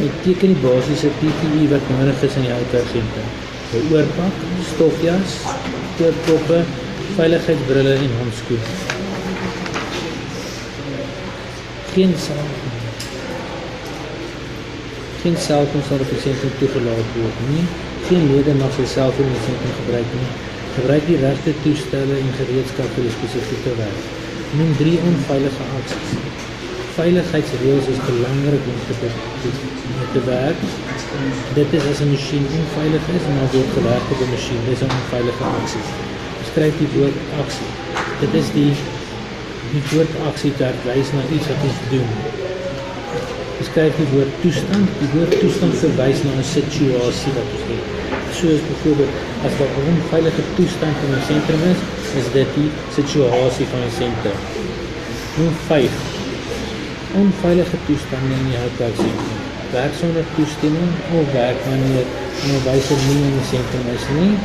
Jy teken die basiese PPE wat nodig is in die houtwerksentrum. 'n Oorpak, stofjas, oorkoppe, veiligheidsbrille en handskoene. Geen selfoon sal op die sentrum toegelaat word nie. Geen lede mag sy selfoon in die sentrum gebruik nie. Gebruik die regte toestelle en gereedskap vir die spesifieke werk. Noem 3 onveilige aksies. Veiligheidsreëls is belangrik om te werk. Dit is as 'n masjien onveilig is en dan word gewerk op 'n masjien. Dis 'n onveilige aksie. Beskryf die woord aksie. Dit is die woord aksie wat wys na iets wat ons doen. Beskryf die woord toestand. Die woord toestand verwys na 'n situasie wat ons het. Soos byvoorbeeld as daar 'n onveilige toestand in 'n sentrum is dit die situasie van 'n sentrum. Noem 5 onveilige toestande in die houtwerksentrum. Werk sonder toestemming of werk wanneer 'n onderwyser nie in die sentrum is nie.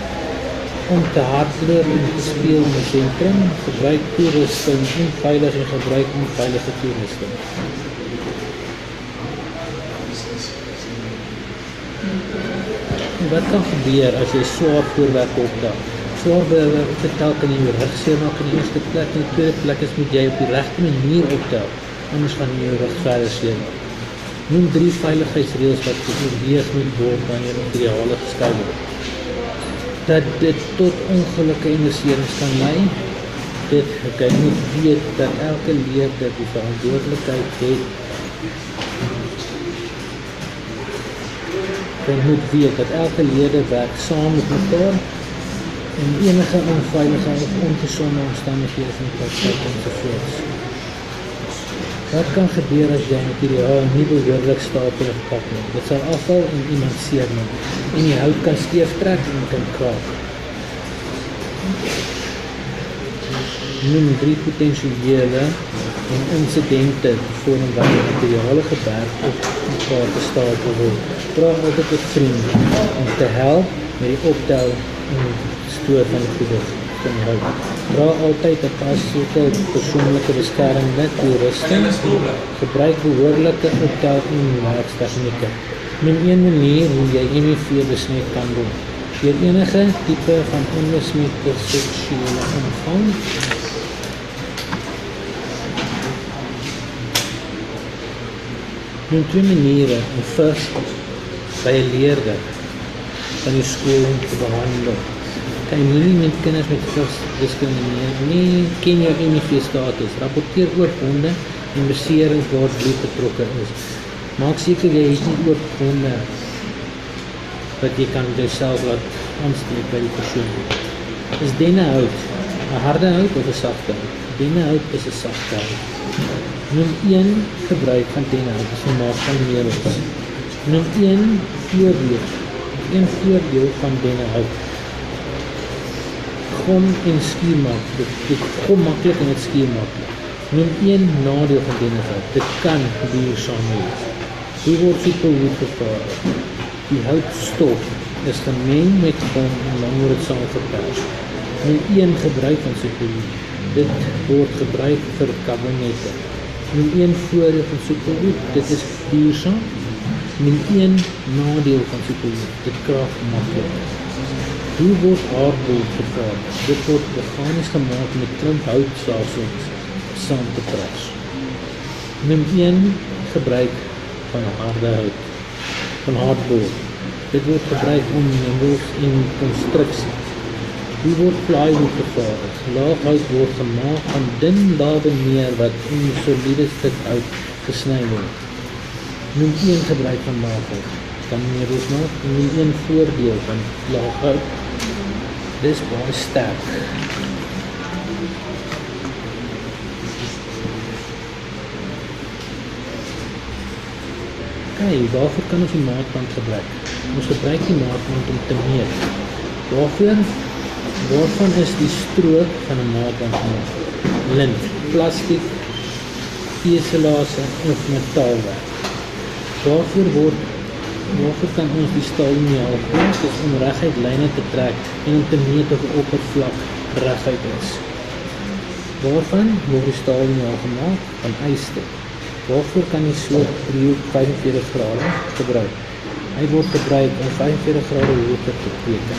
Om te hardloop en te speel in die sentrum. Gebruik toerusting onveilig en gebruik onveilige toerusting. Wat kan gebeur as jy swaar voorwerpe optel? Swaar voorwerpe optel kan jy jou rug seermaak in die eerste plek. In die tweede plek is moet jy op die regte manier optel, anders gaan jy jou rug verder seermaak. Noem 3 veiligheidsreëls wat oorweeg moet word wanneer materiale geskei word. Dat dit tot ongelukke en beserings kan lei. Jy moet weet dat elke leerder die verantwoordelikheid het. Jy moet weet dat elke leerder werk saam met mekaar en enige onveilige of ongesonde omstandighede van die praktyk ensovoorts. Wat kan gebeur as jy materiaal nie behoorlik stapel of pak nie? Dit sal afval en iemand seermaak en die hout kan skeef trek en kan kraak. Noem 3 potensiële en insidente vorm wanneer materiale geberg op mekaar gestapel word. Praat altyd met vriende om te help met die optel en stoor van die goede van die hout. Dra altyd 'n pas persoonlike beskerming toerusting. Gebruik behoorlike optel en werkstegnieke. Noem 1 manier hoe jy HIV besmet kan word. Deur enige tipe van onbesmette seksuele omgang. Noem 2 maniere om first by 'n leerder van die skool te behandel. Kan jy nie met kinders met diskrimineer nie, ken jou HIV status, rapporteer oop wonde en beserings waar bloed betrokke is. Maak seker jy het nie oop wonde wat jy kan jouself laat aansteek by die persoon. Is dennehout 'n harde hout of 'n sagte hout? Dennehout is 'n sagte hout. Noem 1 gebruik van dennehout as 'n maak van meubels. Noem 1 voordeel van dennehout. Gom en skuurmaak. Dit gom maklik en dit skuur maklik. Noem 1 nadeel van dennehout. Dit kan duursaam wees. Hoe word superhout vervaardig? Die houtstof is gemeng met gom en dan word dit saam verpers. Noem 1 gebruik van superhout. Dit word gebruik vir kabinette. Noem 1 voordeel van superhout. Dit is duursaam. Noem 1 nadeel van superhout. Dit kraak maklik. Hoe word aardbol vervaardig? Dit word meganies gemaak met klomp houtstafels saam te pers. Noem 1 gebruik van harde hout, van hardbol. Dit word gebruik om meubels en konstruksies. Hoe word plywood vervaardig? Laaghout word gemaak van dun labeneer wat in 'n soliede stuk hout gesny word. Noem 1 gebruik van laaghout. Kan meubels maak. Noem 1 voordeel van laaghout. Dis baie sterk. Waarvoor kan ons die maatband gebruik? Ons gebruik die maatband om te meet. Waarvan is die strook van 'n maatband gemaak? Lint, plastiek, teselase of metaalwerk. Waarvoor kan ons die staalmeul gebruik? Dit is om reguit lyne te trek en om te meet of 'n oppervlak reguit is. Waarvan word die staalmeul gemaak? Van yster. Waarvoor kan jy so 45 grade gebruik? Hy word gebruik om 45 grade water te kweken.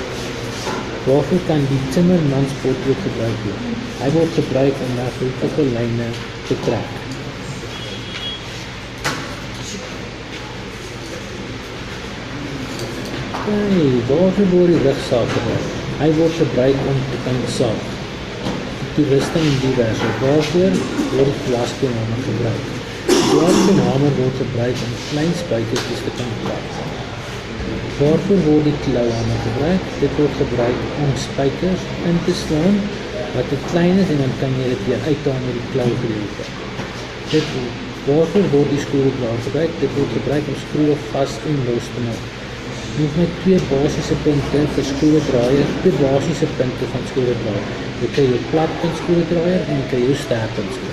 Waarvoor kan die timmermanspotlood gebruik word? Hy word gebruik om reguitige lyne te trek. Waarvoor word die rugsaag gebruik? Hy word gebruik om te kan saag. Toerusting en diverse. Waarvoor word die glaspenhamer gebruik? Die glaspenhamer word gebruik om klein spuitertjies te kan kat. Waarvoor word die klauhamer gebruik? Dit word gebruik om spykers in te slaan wat te klein is en dan kan jy dit weer uithaal met die klaugedeelte. Waarvoor word die skroewedraaier gebruik? Dit word gebruik om skroewe vas en los te maak. Jy hoef met 2 basiese punte vir skroewedraaier, 2 basiese punte van skroewedraaier. Jy kry jou platpunt skroewedraaier en jy kry jou sterkpunt skroewedraaier.